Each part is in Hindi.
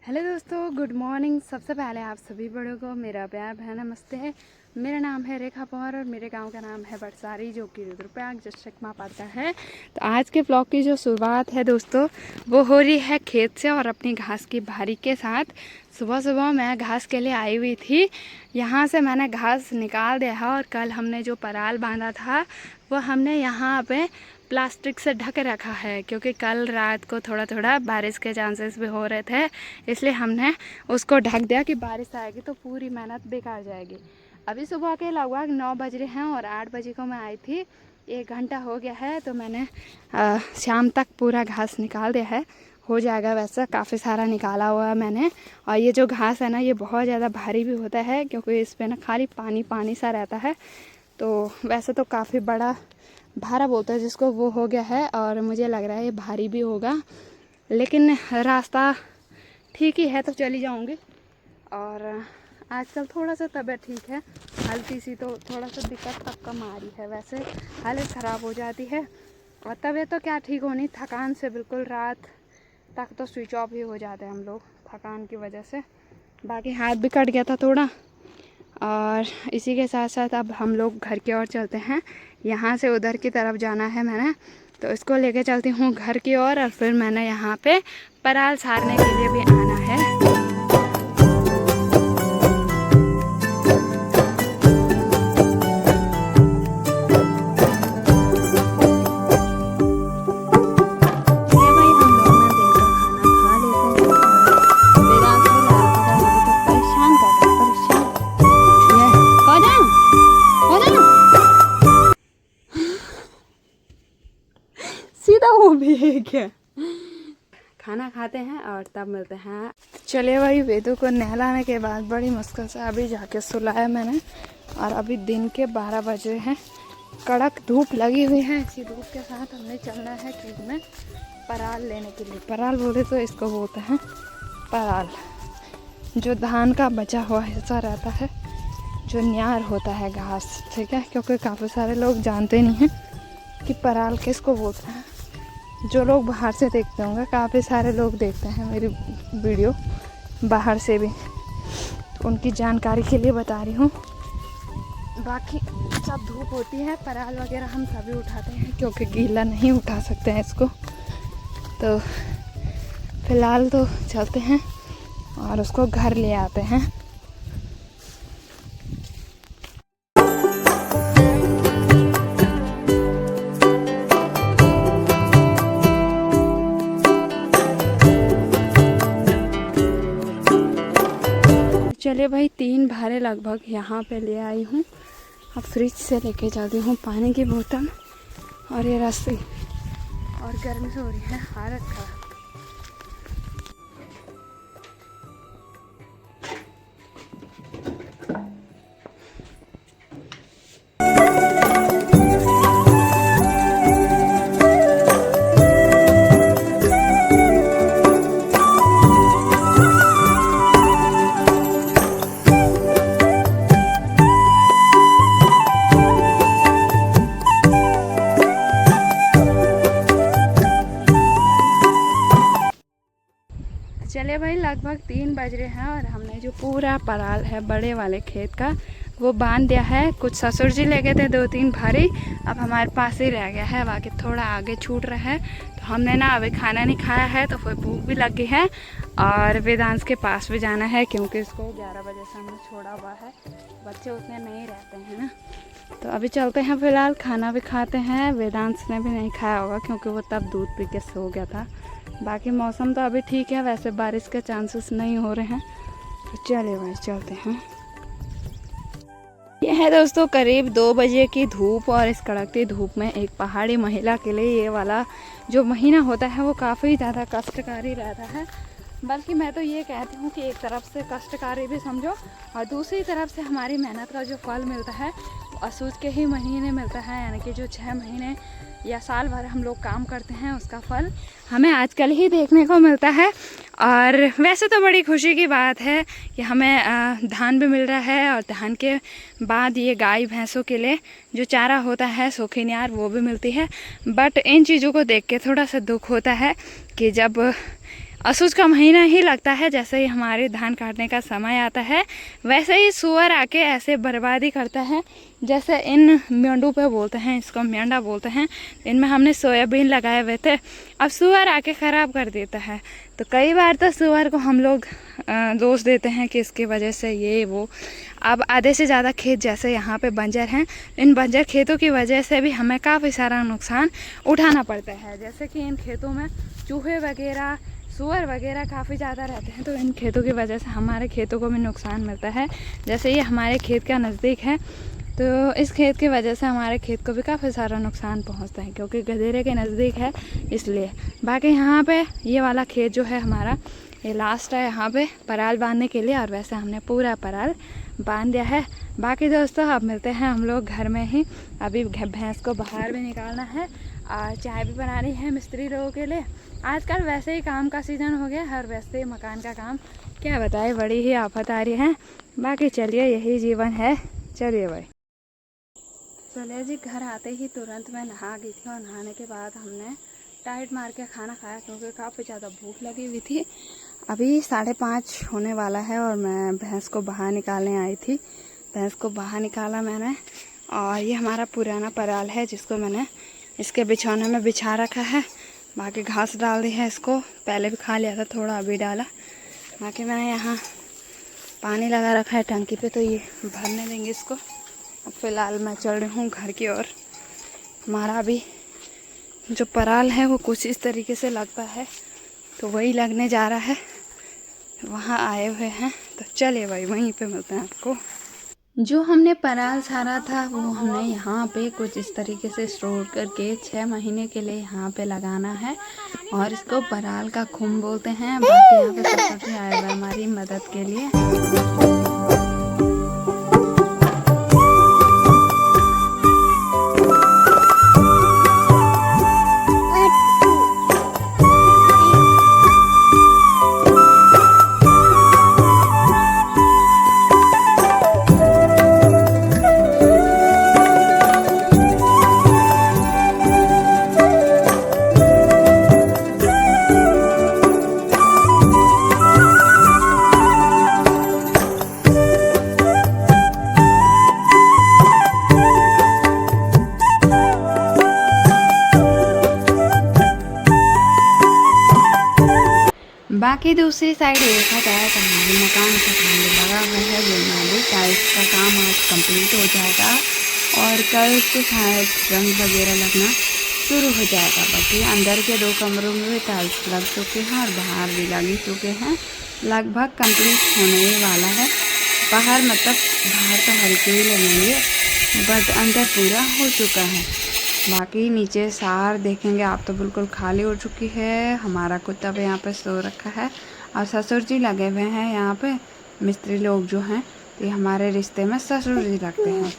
हेलो दोस्तों, गुड मॉर्निंग। सबसे पहले आप सभी बड़ों को मेरा प्यार भरा नमस्ते है। मेरा नाम है रेखा पवार और मेरे गांव का नाम है बरसारी, जो कि रुद्रप्रयाग डिस्ट्रिक्ट में पड़ता है। तो आज के ब्लॉग की जो शुरुआत है दोस्तों, वो हो रही है खेत से और अपनी घास की भारी के साथ। सुबह सुबह मैं घास के लिए आई हुई थी। यहाँ से मैंने घास निकाल दिया है और कल हमने जो पराल बांधा था वो हमने यहाँ पे प्लास्टिक से ढक रखा है, क्योंकि कल रात को थोड़ा थोड़ा बारिश के चांसेस भी हो रहे थे, इसलिए हमने उसको ढक दिया कि बारिश आएगी तो पूरी मेहनत बेकार जाएगी। अभी सुबह के लगभग 9 बज रहे हैं और 8 बजे को मैं आई थी। 1 घंटा हो गया है, तो मैंने शाम तक पूरा घास निकाल दिया है। हो जाएगा, वैसे काफ़ी सारा निकाला हुआ है मैंने। और ये जो घास है ना, ये बहुत ज़्यादा भारी भी होता है, क्योंकि इस पर ना खाली पानी पानी सा रहता है। तो वैसे तो काफ़ी बड़ा भारा बोलते हैं जिसको, वो हो गया है और मुझे लग रहा है ये भारी भी होगा, लेकिन रास्ता ठीक ही है तो चली जाऊंगी। और आजकल थोड़ा सा तबीयत ठीक है, हल्की सी तो थोड़ा सा दिक्कत तब कम आ रही है। वैसे हालत ख़राब हो जाती है और तबीयत तो क्या ठीक होनी, थकान से बिल्कुल रात तक तो स्विच ऑफ ही हो जाते हैं हम लोग थकान की वजह से। बाकी हाथ भी कट गया था थोड़ा। और इसी के साथ साथ अब हम लोग घर की ओर चलते हैं। यहाँ से उधर की तरफ जाना है मैंने, तो इसको लेके चलती हूँ घर की ओर। और फिर मैंने यहाँ पे पराल सारने के लिए भी आना है। सीधा वो भी है क्या? खाना खाते हैं और तब मिलते हैं। चलिए भाई, वेदू को नहलाने के बाद बड़ी मुश्किल से अभी जाके सुलाया मैंने। और अभी दिन के 12 बजे हैं, कड़क धूप लगी हुई है। इसी धूप के साथ हमें चलना है खेत में पराल लेने के लिए। पराल बोले तो इसको बोलते हैं पराल, जो धान का बचा हुआ हिस्सा रहता है, जो न्यार होता है घास, ठीक है। क्योंकि काफ़ी सारे लोग जानते नहीं हैं कि पराल किसको बोलते हैं। जो लोग बाहर से देखते होंगे, काफ़ी सारे लोग देखते हैं मेरी वीडियो बाहर से भी, उनकी जानकारी के लिए बता रही हूँ। बाकी सब धूप होती है, पराल वगैरह हम सभी उठाते हैं, क्योंकि गीला नहीं उठा सकते हैं इसको। तो फिलहाल तो चलते हैं और उसको घर ले आते हैं। चलिए भाई, 3 भारे लगभग यहाँ पे ले आई हूँ। अब फ्रिज से लेके जाती हूँ पानी की बोतल और ये रस्सी। और गर्मी से हो रही है हालत खराब। चलिए भाई, लगभग 3 बज रहे हैं और हमने जो पूरा पराल है बड़े वाले खेत का वो बांध दिया है। कुछ ससुर जी ले गए थे 2-3 भारी, अब हमारे पास ही रह गया है, बाकी थोड़ा आगे छूट रहा है। तो हमने ना अभी खाना नहीं खाया है, तो फिर भूख भी लग गई है। और वेदांश के पास भी जाना है, क्योंकि इसको 11 बजे से हमने छोड़ा हुआ है। बच्चे उतने नहीं रहते हैं ना, तो अभी चलते हैं। फिलहाल खाना भी खाते हैं। वेदांश ने भी नहीं खाया होगा, क्योंकि वो तब दूध पी के सो गया था। बाकी मौसम तो अभी ठीक है, वैसे बारिश के चांसेस नहीं हो रहे हैं। तो चलिए भाई, चलते हैं। यह है दोस्तों करीब 2 बजे की धूप, और इस कड़कती धूप में एक पहाड़ी महिला के लिए ये वाला जो महीना होता है वो काफ़ी ज़्यादा कष्टकारी रहता है। बल्कि मैं तो ये कहती हूँ कि एक तरफ से कष्टकारी भी समझो, और दूसरी तरफ से हमारी मेहनत का जो फल मिलता है वो असूज के ही महीने मिलता है। यानी कि जो 6 महीने या साल भर हम लोग काम करते हैं, उसका फल हमें आजकल ही देखने को मिलता है। और वैसे तो बड़ी खुशी की बात है कि हमें धान भी मिल रहा है, और धान के बाद ये गाय भैंसों के लिए जो चारा होता है, सूखी न्यार, वो भी मिलती है। बट इन चीज़ों को देख के थोड़ा सा दुख होता है कि जब असुज का महीना ही लगता है। जैसे ही हमारे धान काटने का समय आता है वैसे ही सुअर आके ऐसे बर्बादी करता है। जैसे इन मेंढू पे बोलते हैं, इसको मेंढा बोलते हैं, इनमें हमने सोयाबीन लगाए हुए थे, अब सुअर आके ख़राब कर देता है। तो कई बार तो सुअर को हम लोग दोष देते हैं कि इसकी वजह से ये वो। अब आधे से ज़्यादा खेत जैसे यहाँ पे बंजर हैं, इन बंजर खेतों की वजह से भी हमें काफ़ी सारा नुकसान उठाना पड़ता है। जैसे कि इन खेतों में चूहे वगैरह, सुअर वगैरह काफ़ी ज़्यादा रहते हैं, तो इन खेतों की वजह से हमारे खेतों को भी नुकसान मिलता है। जैसे ये हमारे खेत का नज़दीक है, तो इस खेत की वजह से हमारे खेत को भी काफ़ी सारा नुकसान पहुंचता है, क्योंकि गधेरे के नज़दीक है इसलिए। बाकी यहाँ पे ये वाला खेत जो है हमारा, ये लास्ट है यहाँ पे पराल बांधने के लिए, और वैसे हमने पूरा पराल बांध दिया है। बाकी दोस्तों अब मिलते हैं हम लोग घर में ही। अभी भैंस को बाहर भी निकालना है और चाय भी बनानी है मिस्त्री लोगों के लिए। आजकल वैसे ही काम का सीज़न हो गया है, और वैसे ही मकान का काम क्या बताए, बड़ी ही आफत आ रही है। बाकी चलिए यही जीवन है। चलिए भाई, चलिए जी। घर आते ही तुरंत मैं नहा गई थी, और नहाने के बाद हमने टाइट मार के खाना खाया, क्योंकि काफ़ी ज़्यादा भूख लगी हुई थी। अभी 5:30 होने वाला है, और मैं भैंस को बाहर निकालने आई थी। भैंस को बाहर निकाला मैंने, और ये हमारा पुराना पराल है जिसको मैंने इसके बिछौने में बिछा रखा है। बाकी घास डाल दी है इसको, पहले भी खा लिया था थोड़ा, अभी डाला। बाकी मैंने यहाँ पानी लगा रखा है टंकी पे, तो ये भरने देंगे इसको। अब फ़िलहाल मैं चल रही हूँ घर की ओर। हमारा अभी जो पराल है वो कुछ इस तरीके से लगता है, तो वही लगने जा रहा है। वहाँ आए हुए हैं, तो चलिए भाई वहीं पे मिलते हैं आपको। जो हमने पराल सारा था वो हमने यहाँ पे कुछ इस तरीके से स्टोर करके 6 महीने के लिए यहाँ पे लगाना है, और इसको पराल का खुम बोलते हैं। बाकी यहाँ पे सब कुछ आए हुए हमारी मदद के लिए। बाकी दूसरी साइड देखा जाए तो हमारे मकान का काम लगा हुआ है, बुनियादी टाइल्स का काम आज कंप्लीट हो जाएगा, और कल से शायद रंग वगैरह लगना शुरू हो जाएगा। बाकी अंदर के 2 कमरों में भी टाइल्स लग चुके हैं, और बाहर भी लग चुके हैं। लगभग कंप्लीट होने ही वाला है। बाहर मतलब बाहर तो हल्के ही लगेंगे, बट अंदर पूरा हो चुका है। बाकी नीचे सार देखेंगे आप तो बिल्कुल खाली हो चुकी है। हमारा कुत्ता भी यहाँ पे सो रखा है, और ससुर जी लगे हुए हैं यहाँ पे। मिस्त्री लोग जो हैं, तो ये हमारे रिश्ते में ससुर जी लगते हैं।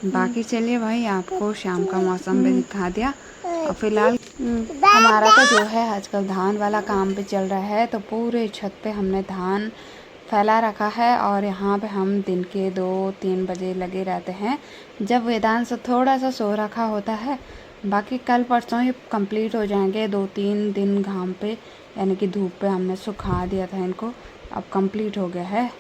बाकी चलिए भाई, आपको शाम का मौसम भी दिखा दिया। और फिलहाल हमारा तो जो है आजकल धान वाला काम भी चल रहा है, तो पूरे छत पे हमने धान फैला रखा है, और यहाँ पे हम दिन के 2-3 बजे लगे रहते हैं, जब वेदांत से थोड़ा सा सो रखा होता है। बाकी कल परसों ही कंप्लीट हो जाएंगे। 2-3 दिन घाम पे यानी कि धूप पे हमने सुखा दिया था इनको, अब कंप्लीट हो गया है।